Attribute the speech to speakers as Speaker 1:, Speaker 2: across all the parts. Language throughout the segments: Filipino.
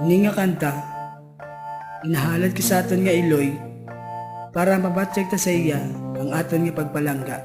Speaker 1: Ini nga kanta, inahalad ko sa aton nga iloy, para mabatsyag ta sa iya ang aton nga pagpalangga.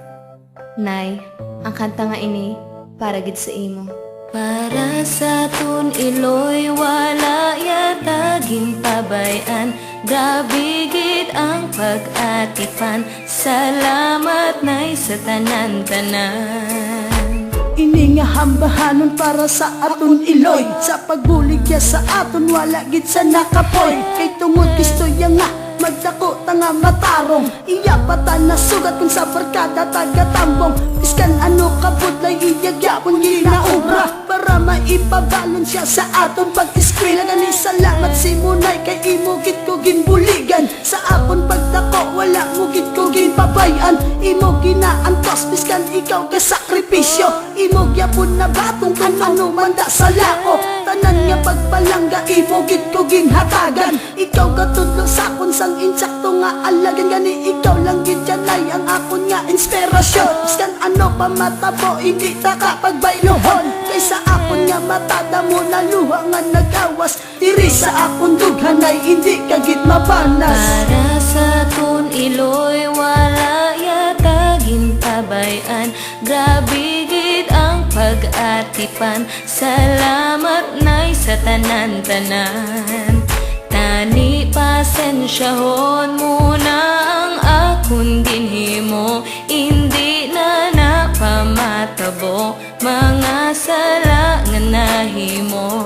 Speaker 2: Nay, ang kanta nga ini, para gid sa imo. Para sa tun iloy, wala yataging pabayan. Grabe gid ang pag-atipan. Salamat nay sa tanan-tanan.
Speaker 3: Ini nga hambahanon para sa aton iloy. Sa pagbuligya sa aton wala gid sa nakapoy. Kay tungod gusto ya nga magdako tanga matarong. Iya patan na sugat kung sa barkada taga-tambong. Iskan ano kabudlay iyagyapon ginaobra, para maipabalon siya sa aton pag-eskwela. Gani salamat si Munay kay imo gid ko ginbuligan. Sa akon pagdako wala mo gid ko ginpabayan. Imo ginaantos biskan ikaw ka sakripisyo. Imo gyapon na batong kung ano manda sa lako. Tanan nga pagpalangga imo gid ko ginhatagan. Ikaw katudlo sa akon sang insakto nga alagan. Gani ikaw lang gid janay ang akon nga inspirasyon. Biskan ano pa matabo hindi ta kapagbaylohon. Kaysa akon nga matada mo na luha nga nagawas. Diri sa akon dughanay hindi ka gid mabanas.
Speaker 2: Para sa tun iloy, wala yataging pabayan. Grabe gid ang pag-atipan. Salamat nay sa tanan-tanan. Tani pasensyahon muna ang akong ginhimo. Hindi na napamatabo mga sala nga nahimo.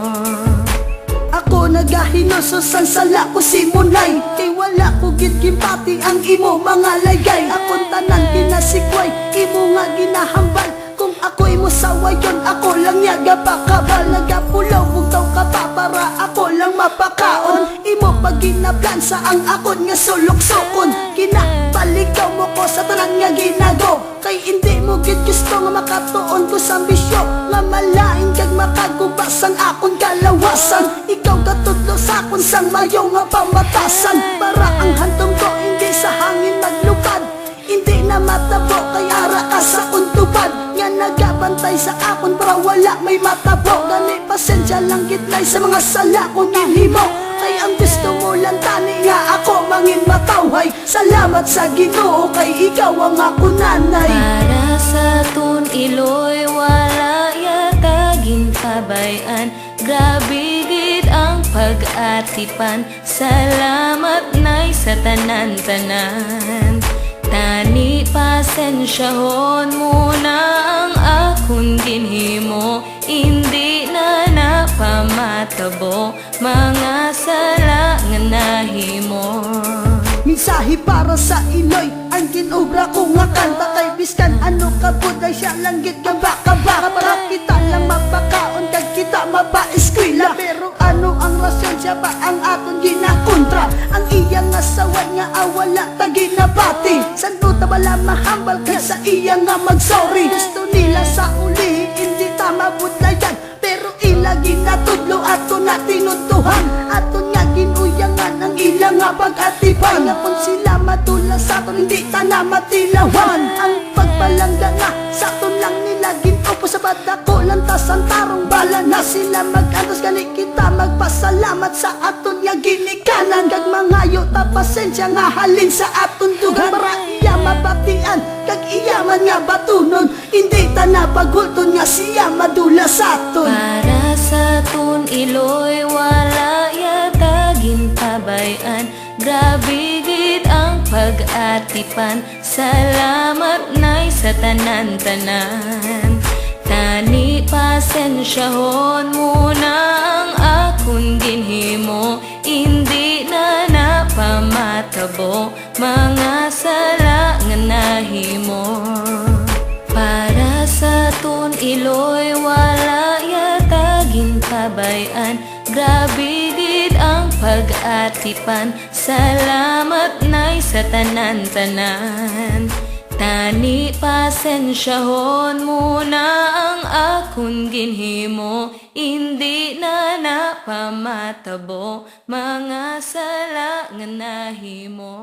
Speaker 3: Ako nagahinososan sala ko si Munay. Kay wala ko gid gimpati ang imo mga laygay. Akong tanan ginasikway, imo nga ginahambal. Kung ako'y mo sawayon, ako lang niya gapakabal. Nagapulaw kung taw ka pa para ako lang mapakaon. Imo pag ginablansa ang akon nga sulok-sukon. Kinapalikaw mo ko sa tanan nga ginago. Kay hindi mo gid gusto nga makatuon ko sa ambisyo. Nga malain kag makagubas ang akon kalawasan. Ikaw katudlo sa akon sang mayo nga pamatasan. Para ang hantom ko hindi sa hangin maglupad. Hindi na matabo kay ara ka sa untupad. Nga nagabantay sa akon para wala may matabo. Gani pasensya lang gidlay sa mga sala ko ginhimo. Kay ang gusto mo lang tani nga ako mangin matawhay. Salamat sa Ginoo kay ikaw ang ako nanay.
Speaker 2: Para sa tun iloy, wala yataging pabayan. Grabe gid ang pag-atipan. Salamat nay sa tanan-tanan. Tani pasensyahon muna ang akong ginhimo. Hindi na napamatabo mga sala nga nahimo.
Speaker 3: Mensahe para sa Iloy, ang ginobra ko nga kanta. Kay biskan ano kabud ay siya lang gid nga baka-baka. Para kita lang mapakaon kag kita mapa-eskwela. Pero ano ang rasyon siya ba ang aton ginakontra? Ang iyang asaway nga awala ta ginabati. San mo ta bala mahambal kay sa iya nga mag-sorry. Gusto nila sa uli hindi ta mabudlayan. Pero ila ginatudlo ato na tinuntuhan. Aton nga ginuyangan ang ilang nga pag-atipan. Nga kung sila madula sa aton hindi ta na matilawan. Ang pagpalangga nga sa aton lang nila ginupo sa badako. Lantas ang tarong bala na sila mag-antos. Gani kita magpasalamat sa aton nga ginikanan. Kag mangayo ta pasensya nga halin sa aton dugan. Para iya mabatian kag iya man nga batunon. Hindi ta na paghulton nga siya madula sa aton.
Speaker 2: Para sa tun iloy, wala yataging pabayan. Grabe gid ang pag-atipan. Salamat nay sa tanan-tanan. Tani pasensyahon muna ang akong ginhimo. Hindi na napamatabo mga sala nga nahimo. Para sa tun iloy, wala yataging pabayan. Grabe gid ang pag-atipan. Salamat nay sa tanan-tanan. Tani pasensyahon muna ang akong ginhimo. Hindi na napamatabo mga sala nga nahimo.